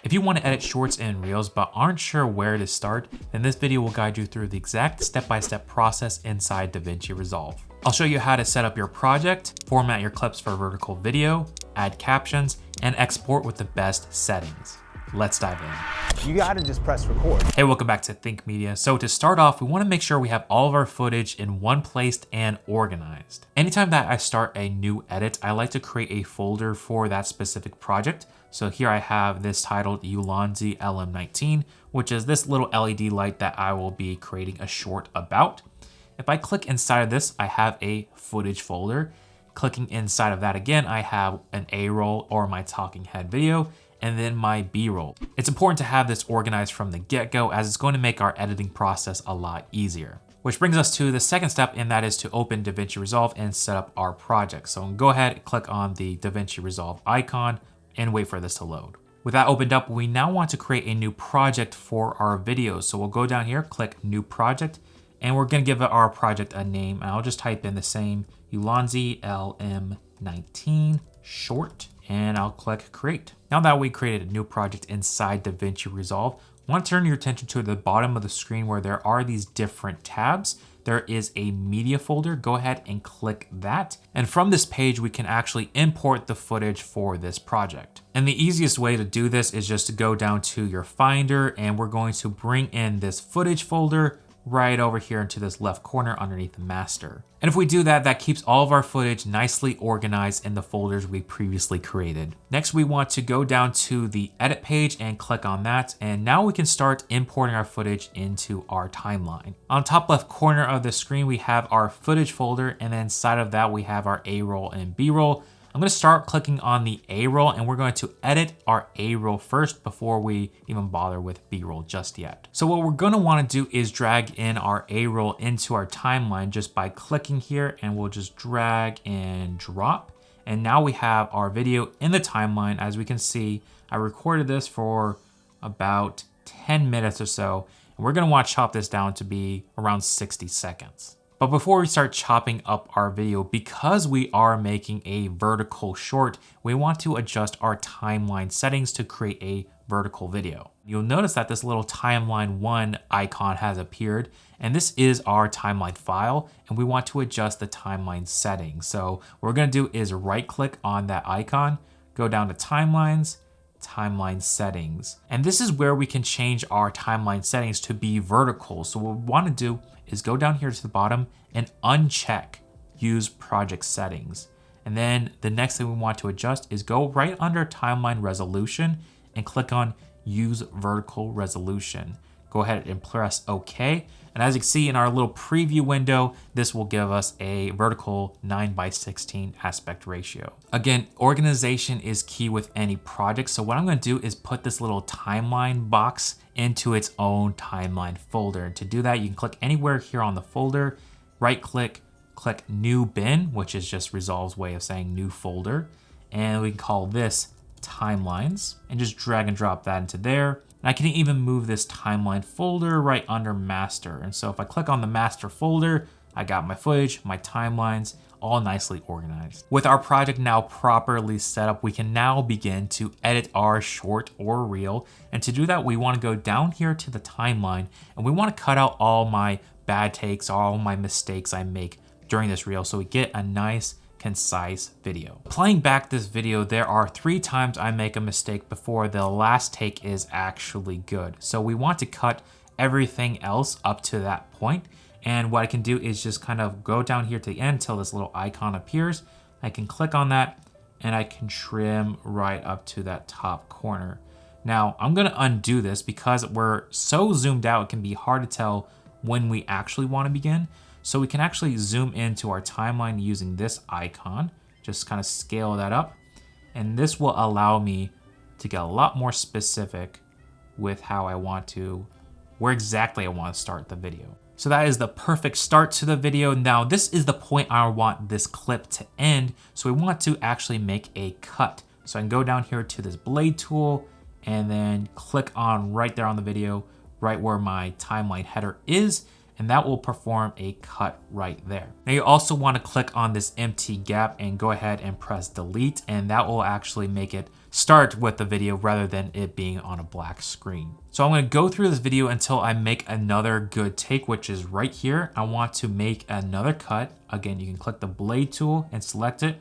If you want to edit shorts and reels but aren't sure where to start, then this video will guide you through the exact step-by-step process inside DaVinci Resolve. I'll show you how to set up your project, format your clips for vertical video, add captions, and export with the best settings. Let's dive in. You gotta just press record. Hey, welcome back to Think Media. So to start off, we want to make sure we have all of our footage in one place and organized. Anytime that I start a new edit, I like to create a folder for that specific project. So here I have this titled Ulanzi LM19, which is this little LED light that I will be creating a short about. If I click inside of this, I have a footage folder. Clicking inside of that again, I have an A-roll or my talking head video, and then my B-roll. It's important to have this organized from the get-go as it's going to make our editing process a lot easier. Which brings us to the second step, and that is to open DaVinci Resolve and set up our project. So go ahead and click on the DaVinci Resolve icon and wait for this to load. With that opened up, we now want to create a new project for our videos. So we'll go down here, click New Project, and we're gonna give our project a name. And I'll just type in the same Ulanzi LM19 short, and I'll click Create. Now that we created a new project inside DaVinci Resolve, I want to turn your attention to the bottom of the screen where there are these different tabs. There is a media folder. Go ahead and click that. And from this page, we can actually import the footage for this project. And the easiest way to do this is just to go down to your Finder, and we're going to bring in this footage folder right over here into this left corner underneath the master. And if we do that, that keeps all of our footage nicely organized in the folders we previously created. Next, we want to go down to the edit page and click on that. And now we can start importing our footage into our timeline. On top left corner of the screen, we have our footage folder, and then inside of that, we have our A-roll and B-roll. I'm going to start clicking on the A-roll, and we're going to edit our A-roll first before we even bother with B-roll just yet. So what we're going to want to do is drag in our A-roll into our timeline just by clicking here, and we'll just drag and drop. And now we have our video in the timeline. As we can see, I recorded this for about 10 minutes or so, and we're going to want to chop this down to be around 60 seconds. But before we start chopping up our video, because we are making a vertical short, we want to adjust our timeline settings to create a vertical video. You'll notice that this little timeline 1 icon has appeared, and this is our timeline file, and we want to adjust the timeline settings. So what we're gonna do is right click on that icon, go down to timelines, timeline settings. And this is where we can change our timeline settings to be vertical. So what we want to do is go down here to the bottom and uncheck use project settings. And then the next thing we want to adjust is go right under timeline resolution and click on use vertical resolution. Go ahead and press OK. And as you can see in our little preview window, this will give us a vertical 9:16 aspect ratio. Again, organization is key with any project. So what I'm going to do is put this little timeline box into its own timeline folder. And to do that, you can click anywhere here on the folder, right click, click new bin, which is just Resolve's way of saying new folder. And we can call this timelines and just drag and drop that into there. And I can even move this timeline folder right under master. And so if I click on the master folder, I got my footage, my timelines, all nicely organized. With our project now properly set up, we can now begin to edit our short or reel. And to do that, we want to go down here to the timeline, and we want to cut out all my bad takes, all my mistakes I make during this reel, so we get a nice concise video. Playing back this video, there are 3 times I make a mistake before the last take is actually good. So we want to cut everything else up to that point. And what I can do is just kind of go down here to the end until this little icon appears. I can click on that and I can trim right up to that top corner. Now I'm gonna undo this because we're so zoomed out, it can be hard to tell when we actually want to begin. So we can actually zoom into our timeline using this icon, just kind of scale that up. And this will allow me to get a lot more specific with how I want to, where exactly I want to start the video. So that is the perfect start to the video. Now this is the point I want this clip to end. So we want to actually make a cut. So I can go down here to this blade tool and then click on right there on the video, right where my timeline header is. and that will perform a cut right there. Now you also want to click on this empty gap and go ahead and press delete, and that will actually make it start with the video rather than it being on a black screen. So I'm going to go through this video until I make another good take, which is right here. I want to make another cut. Again, you can click the blade tool and select it,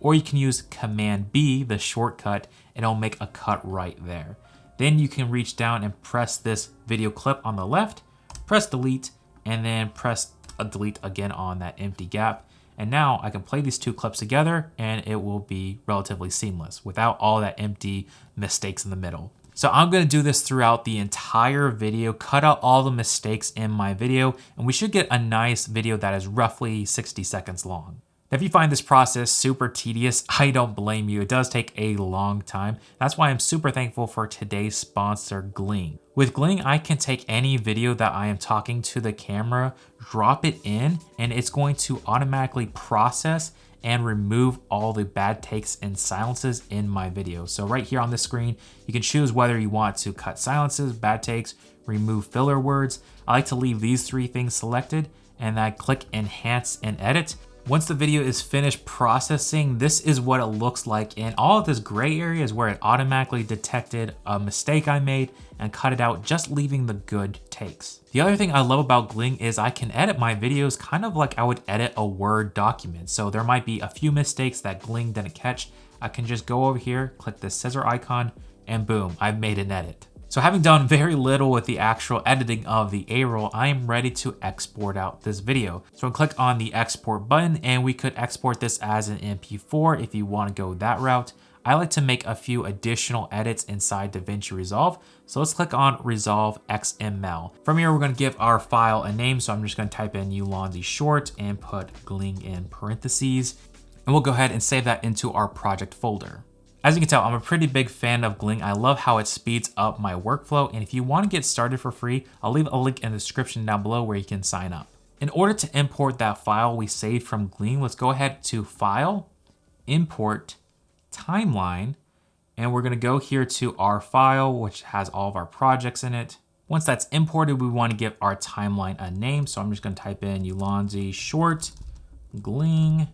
or you can use Command B, the shortcut, and it'll make a cut right there. Then you can reach down and press this video clip on the left, press delete, and then press a delete again on that empty gap. And now I can play these two clips together and it will be relatively seamless without all that empty mistakes in the middle. So I'm gonna do this throughout the entire video, cut out all the mistakes in my video, and we should get a nice video that is roughly 60 seconds long. If you find this process super tedious, I don't blame you. It does take a long time. That's why I'm super thankful for today's sponsor, Gling. With Gling, I can take any video that I am talking to the camera, drop it in, and it's going to automatically process and remove all the bad takes and silences in my video. So right here on the screen, you can choose whether you want to cut silences, bad takes, remove filler words. I like to leave these three things selected, and I click Enhance and Edit. Once the video is finished processing, this is what it looks like, and all of this gray area is where it automatically detected a mistake I made and cut it out, just leaving the good takes. The other thing I love about Gling is I can edit my videos kind of like I would edit a Word document. So there might be a few mistakes that Gling didn't catch. I can just go over here, click the scissor icon, and boom, I've made an edit. So having done very little with the actual editing of the A-roll, I am ready to export out this video. So I'll click on the export button and we could export this as an MP4 if you want to go that route. I like to make a few additional edits inside DaVinci Resolve. So let's click on Resolve XML. From here, we're going to give our file a name. So I'm just going to type in Ulonzi short and put Gling in parentheses. And we'll go ahead and save that into our project folder. As you can tell, I'm a pretty big fan of Gling. I love how it speeds up my workflow. And if you want to get started for free, I'll leave a link in the description down below where you can sign up. In order to import that file we saved from Gling, let's go ahead to File, Import, Timeline, and we're going to go here to our file, which has all of our projects in it. Once that's imported, we want to give our timeline a name. So I'm just going to type in Ulonzi short, Gling,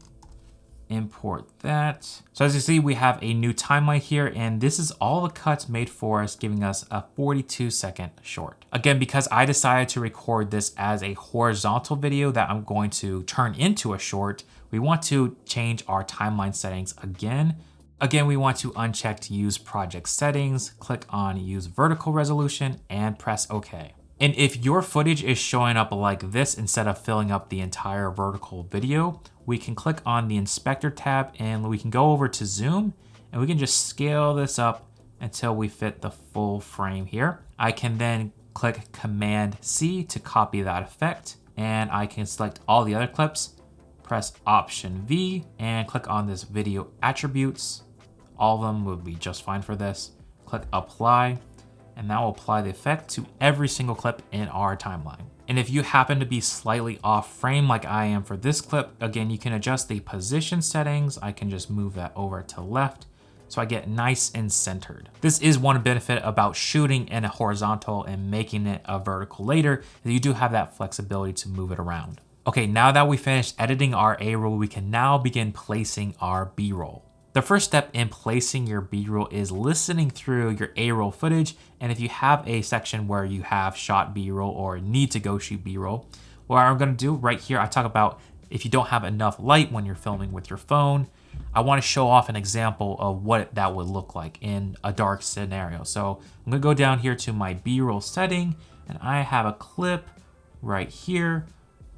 import that. So as you see, we have a new timeline here, and this is all the cuts made for us, giving us a 42-second short. Again, because I decided to record this as a horizontal video that I'm going to turn into a short, we want to change our timeline settings again. Again, we want to uncheck Use Project Settings, click on Use Vertical Resolution, and press OK. And if your footage is showing up like this instead of filling up the entire vertical video, we can click on the Inspector tab and we can go over to Zoom and we can just scale this up until we fit the full frame here. I can then click Command C to copy that effect, and I can select all the other clips, press Option V and click on this video attributes. All of them would be just fine for this. Click Apply, and that will apply the effect to every single clip in our timeline. And if you happen to be slightly off frame like I am for this clip, again, you can adjust the position settings. I can just move that over to left so I get nice and centered. This is one benefit about shooting in a horizontal and making it a vertical later, that you do have that flexibility to move it around. Okay, now that we finished editing our A-roll, we can now begin placing our B-roll. The first step in placing your B-roll is listening through your A-roll footage, and if you have a section where you have shot B-roll or need to go shoot B-roll, what I'm gonna do right here, I talk about if you don't have enough light when you're filming with your phone, I wanna show off an example of what that would look like in a dark scenario. So I'm gonna go down here to my B-roll setting, and I have a clip right here,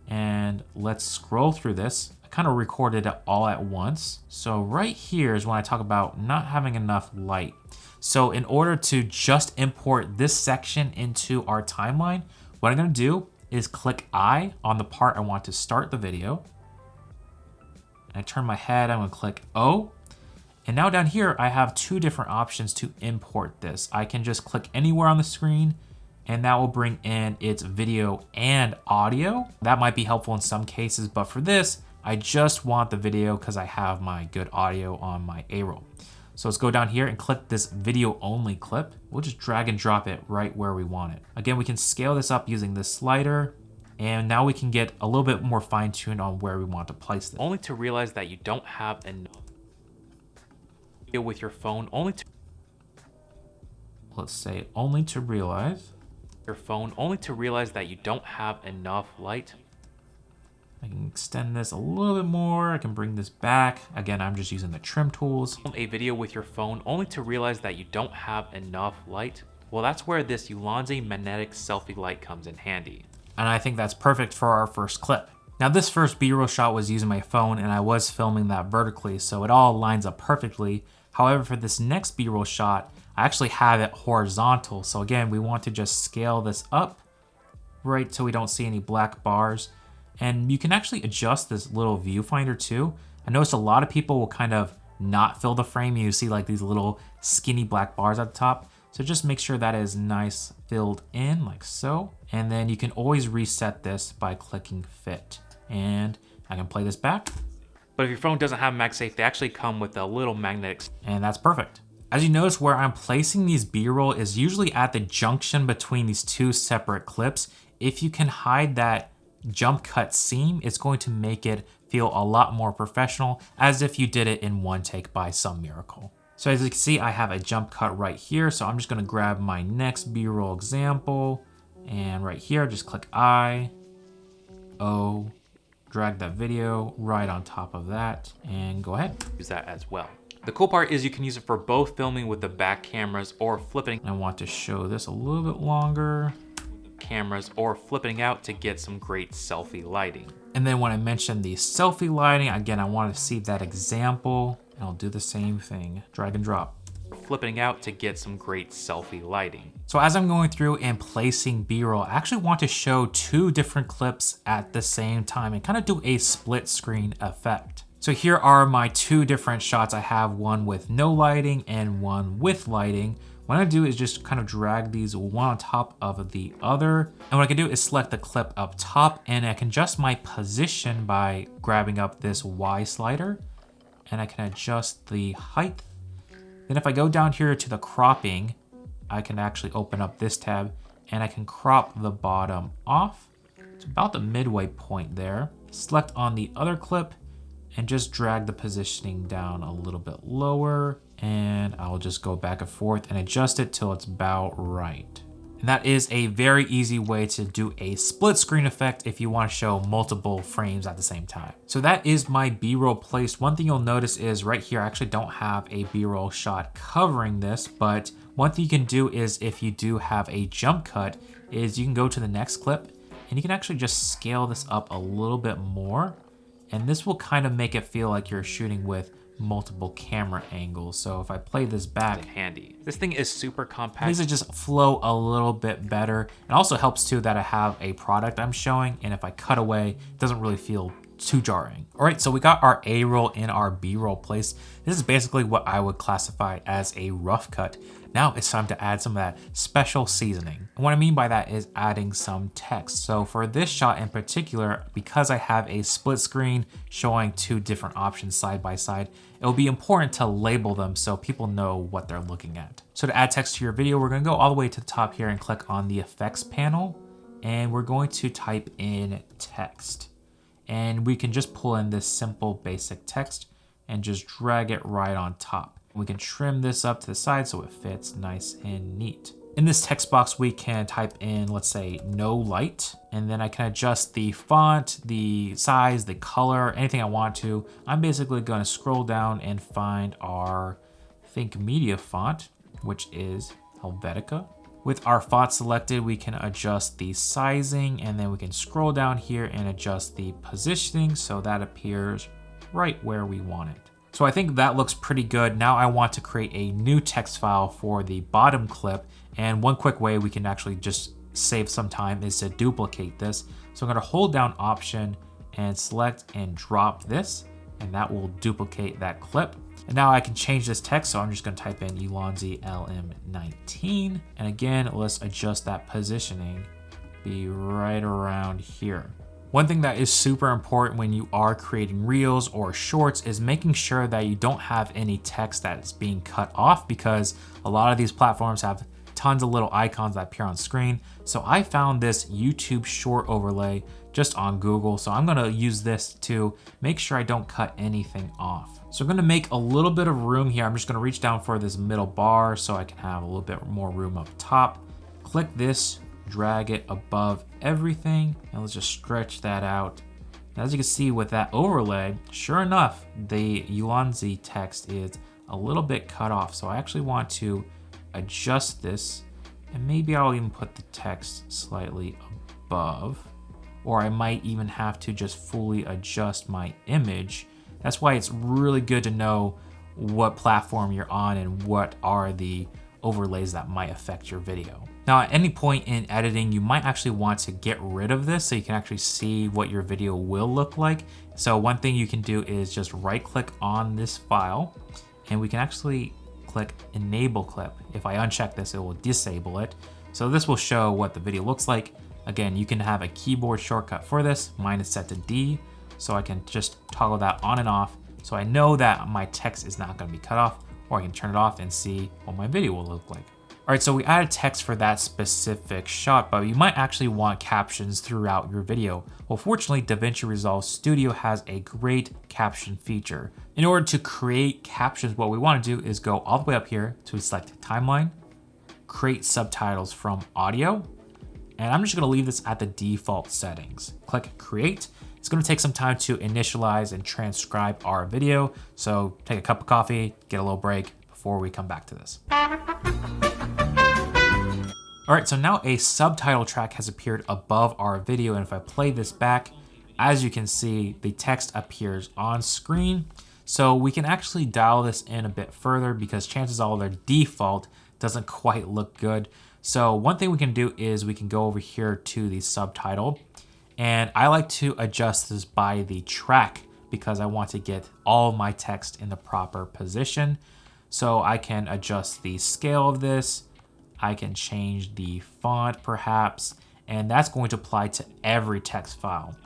and let's scroll through this. Kind of recorded it all at once. So right here is when I talk about not having enough light. So in order to just import this section into our timeline, what I'm gonna do is click I on the part I want to start the video. And I turn my head, I'm gonna click O. And now down here, I have two different options to import this. I can just click anywhere on the screen, and that will bring in its video and audio. That might be helpful in some cases, but for this, I just want the video because I have my good audio on my A-roll. So let's go down here and click this video only clip. We'll just drag and drop it right where we want it. Again, we can scale this up using this slider, And now we can get a little bit more fine-tuned on where we want to place this. Only to realize that you don't have enough with your phone, let's say only to realize that you don't have enough light. I can extend this a little bit more. I can bring this back. Again, I'm just using the trim tools. A video with your phone only to realize that you don't have enough light. Well, that's where this Ulanzi magnetic selfie light comes in handy. And I think that's perfect for our first clip. Now this first B-roll shot was using my phone and I was filming that vertically, so it all lines up perfectly. However, for this next B-roll shot, I actually have it horizontal. So again, we want to just scale this up right so we don't see any black bars. And you can actually adjust this little viewfinder too. I noticed a lot of people will kind of not fill the frame. You see like these little skinny black bars at the top. So just make sure that is nice filled in like so. And then you can always reset this by clicking fit. And I can play this back. But if your phone doesn't have MagSafe, they actually come with a little magnetic. And that's perfect. As you notice, where I'm placing these B-roll is usually at the junction between these two separate clips. If you can hide that jump cut seam, it's going to make it feel a lot more professional, as if you did it in one take by some miracle. So as you can see, I have a jump cut right here. So I'm just gonna grab my next B-roll example, and right here, just click I, O, drag that video right on top of that, and go ahead. Use that as well. The cool part is you can use it for both filming with the back cameras or flipping. I want to show this a little bit longer. Cameras or flipping out to get some great selfie lighting. And then when I mentioned the selfie lighting, again, I want to see that example, and I'll do the same thing, drag and drop. Flipping out to get some great selfie lighting. So as I'm going through and placing B-roll, I actually want to show two different clips at the same time and kind of do a split screen effect. So here are my two different shots. I have one with no lighting and one with lighting. What I do is just kind of drag these one on top of the other. And what I can do is select the clip up top, and I can adjust my position by grabbing up this Y slider, and I can adjust the height. Then if I go down here to the cropping, I can actually open up this tab and I can crop the bottom off. It's about the midway point there. Select on the other clip and just drag the positioning down a little bit lower, and I'll just go back and forth and adjust it till it's about right. And that is a very easy way to do a split screen effect if you want to show multiple frames at the same time. So that is my B-roll placed. One thing you'll notice is right here, I actually don't have a B-roll shot covering this, but one thing you can do is if you do have a jump cut is you can go to the next clip and you can actually just scale this up a little bit more. And this will kind of make it feel like you're shooting with multiple camera angles. So if I play this back, handy. This thing is super compact. These just flow a little bit better. It also helps too that I have a product I'm showing, and if I cut away, it doesn't really feel too jarring. All right, so we got our A-roll in our B-roll place. This is basically what I would classify as a rough cut. Now it's time to add some of that special seasoning. And what I mean by that is adding some text. So for this shot in particular, because I have a split screen showing two different options side by side, it will be important to label them so people know what they're looking at. So to add text to your video, we're gonna go all the way to the top here and click on the effects panel. And we're going to type in text. And we can just pull in this simple basic text and just drag it right on top. We can trim this up to the side so it fits nice and neat. In this text box, we can type in, let's say, no light, and then I can adjust the font, the size, the color, anything I want to. I'm basically gonna scroll down and find our Think Media font, which is Helvetica. With our font selected, we can adjust the sizing, and then we can scroll down here and adjust the positioning so that appears right where we want it. So I think that looks pretty good. Now I want to create a new text file for the bottom clip. And one quick way we can actually just save some time is to duplicate this. So I'm gonna hold down Option and select and drop this, and that will duplicate that clip. And now I can change this text. So I'm just gonna type in Ulanzi LM19. And again, let's adjust that positioning, be right around here. One thing that is super important when you are creating reels or shorts is making sure that you don't have any text that is being cut off, because a lot of these platforms have tons of little icons that appear on screen. So I found this YouTube short overlay just on Google. So I'm gonna use this to make sure I don't cut anything off. So I'm gonna make a little bit of room here. I'm just gonna reach down for this middle bar so I can have a little bit more room up top. Click this, drag it above everything, and let's just stretch that out. As you can see with that overlay, sure enough, the Ulanzi text is a little bit cut off. So I actually want to adjust this, and maybe I'll even put the text slightly above, or I might even have to just fully adjust my image. That's why it's really good to know what platform you're on and what are the overlays that might affect your video. Now, at any point in editing, you might actually want to get rid of this so you can actually see what your video will look like. So one thing you can do is just right click on this file, and we can actually click enable clip. If I uncheck this, it will disable it. So this will show what the video looks like. Again, you can have a keyboard shortcut for this. Mine is set to D, so I can just toggle that on and off. So I know that my text is not gonna be cut off, or I can turn it off and see what my video will look like. All right, so we added text for that specific shot, but you might actually want captions throughout your video. Well, fortunately, DaVinci Resolve Studio has a great caption feature. In order to create captions, what we want to do is go all the way up here to select timeline, create subtitles from audio, and I'm just gonna leave this at the default settings. Click create. It's gonna take some time to initialize and transcribe our video, so take a cup of coffee, get a little break before we come back to this. All right, so now a subtitle track has appeared above our video, and if I play this back, as you can see, the text appears on screen. So we can actually dial this in a bit further because chances are their default doesn't quite look good. So one thing we can do is we can go over here to the subtitle, and I like to adjust this by the track because I want to get all my text in the proper position. So I can adjust the scale of this, I can change the font perhaps, and that's going to apply to every text file.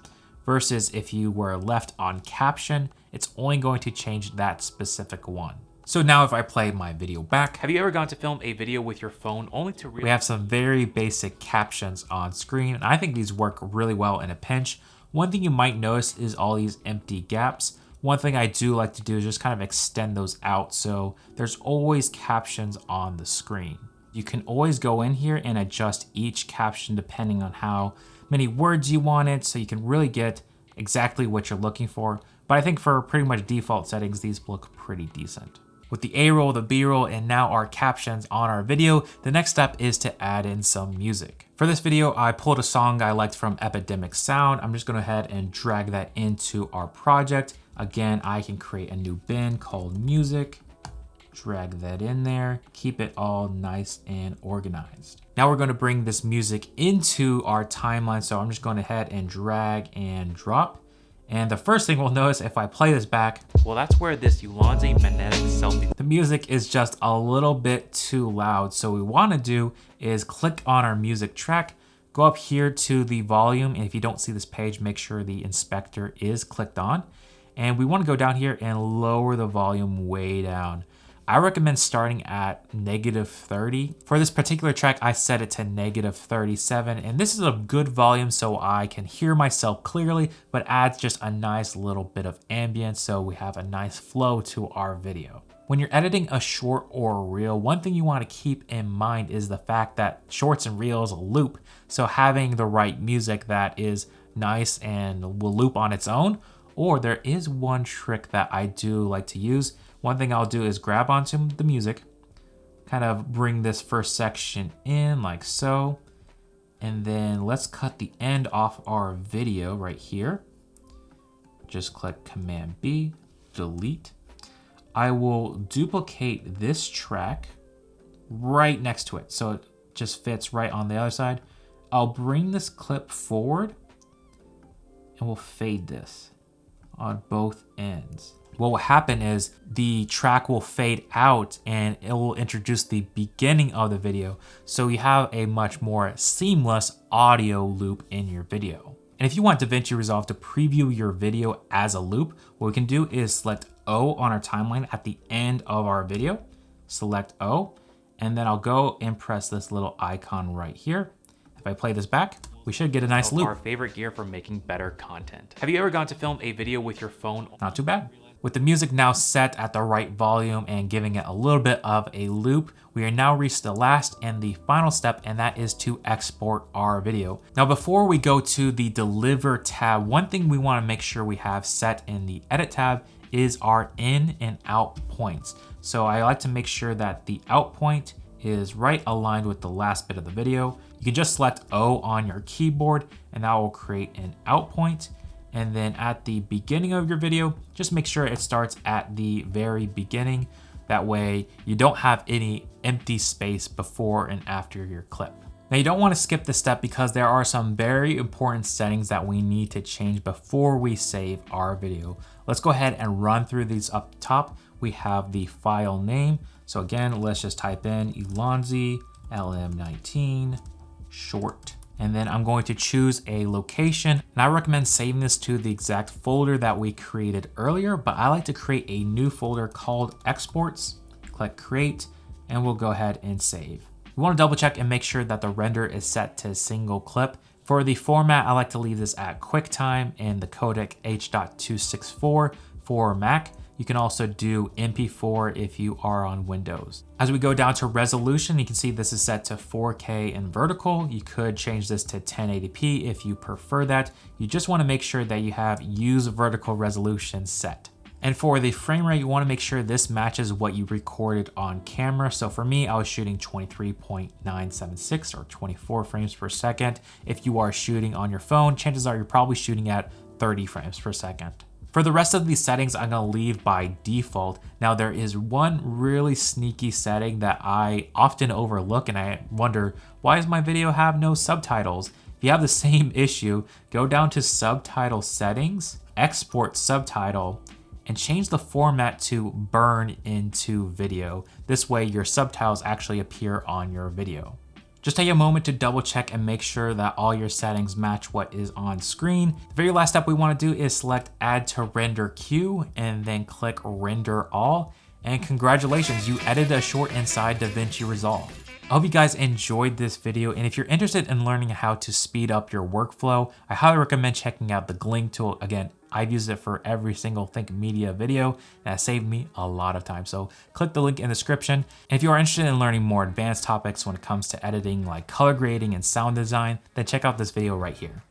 Versus if you were left on caption, it's only going to change that specific one. So now if I play my video back, have you ever gone to film a video with your phone only to we have some very basic captions on screen, and I think these work really well in a pinch. One thing you might notice is all these empty gaps. One thing I do like to do is just kind of extend those out so there's always captions on the screen. You can always go in here and adjust each caption depending on how many words you want it, so you can really get exactly what you're looking for. But I think for pretty much default settings, these look pretty decent. With the A-roll, the B-roll, and now our captions on our video, the next step is to add in some music. For this video, I pulled a song I liked from Epidemic Sound. I'm just gonna go ahead and drag that into our project. Again, I can create a new bin called music. Drag that in there, keep it all nice and organized. Now we're going to bring this music into our timeline, so I'm just going ahead and drag and drop. And the first thing we'll notice if I play this back, well, that's where this Ulanzi magnetic selfie. The music is just a little bit too loud, so what we want to do is click on our music track, go up here to the volume, and if you don't see this page, make sure the inspector is clicked on. And we want to go down here and lower the volume way down. I recommend starting at -30. For this particular track, I set it to -37, and this is a good volume so I can hear myself clearly, but adds just a nice little bit of ambience so we have a nice flow to our video. When you're editing a short or a reel, one thing you want to keep in mind is the fact that shorts and reels loop, so having the right music that is nice and will loop on its own, or there is one trick that I do like to use. One thing I'll do is grab onto the music, kind of bring this first section in like so, and then let's cut the end off our video right here. Just click Command B, delete. I will duplicate this track right next to it so it just fits right on the other side. I'll bring this clip forward and we'll fade this on both ends. What will happen is the track will fade out and it will introduce the beginning of the video. So you have a much more seamless audio loop in your video. And if you want DaVinci Resolve to preview your video as a loop, what we can do is select O on our timeline at the end of our video, select O, and then I'll go and press this little icon right here. If I play this back, we should get a nice loop. Our favorite gear for making better content. Have you ever gone to film a video with your phone? Not too bad. With the music now set at the right volume and giving it a little bit of a loop, we are now reached the last and the final step, and that is to export our video. Now, before we go to the Deliver tab, one thing we want to make sure we have set in the Edit tab is our in and out points. So I like to make sure that the out point is right aligned with the last bit of the video. You can just select O on your keyboard and that will create an out point. And then at the beginning of your video, just make sure it starts at the very beginning. That way you don't have any empty space before and after your clip. Now you don't want to skip this step because there are some very important settings that we need to change before we save our video. Let's go ahead and run through these up top. We have the file name. So again, let's just type in Elonzi LM19 short. And then I'm going to choose a location. And I recommend saving this to the exact folder that we created earlier, but I like to create a new folder called exports. Click create, and we'll go ahead and save. We want to double check and make sure that the render is set to single clip. For the format, I like to leave this at QuickTime and the codec H.264 for Mac. You can also do MP4 if you are on Windows. As we go down to resolution, you can see this is set to 4K and vertical. You could change this to 1080p if you prefer that. You just want to make sure that you have use vertical resolution set. And for the frame rate, you want to make sure this matches what you recorded on camera. So for me, I was shooting 23.976 or 24 frames per second. If you are shooting on your phone, chances are you're probably shooting at 30 frames per second. For the rest of these settings, I'm gonna leave by default. Now there is one really sneaky setting that I often overlook and I wonder, why does my video have no subtitles? If you have the same issue, go down to subtitle settings, export subtitle, and change the format to burn into video. This way your subtitles actually appear on your video. Just take a moment to double check and make sure that all your settings match what is on screen. The very last step we want to do is select add to render queue and then click render all. And congratulations, you edited a short inside DaVinci Resolve. I hope you guys enjoyed this video, and if you're interested in learning how to speed up your workflow, I highly recommend checking out the Gling tool. Again, I've used it for every single Think Media video, and that saved me a lot of time. So click the link in the description. And if you are interested in learning more advanced topics when it comes to editing like color grading and sound design, then check out this video right here.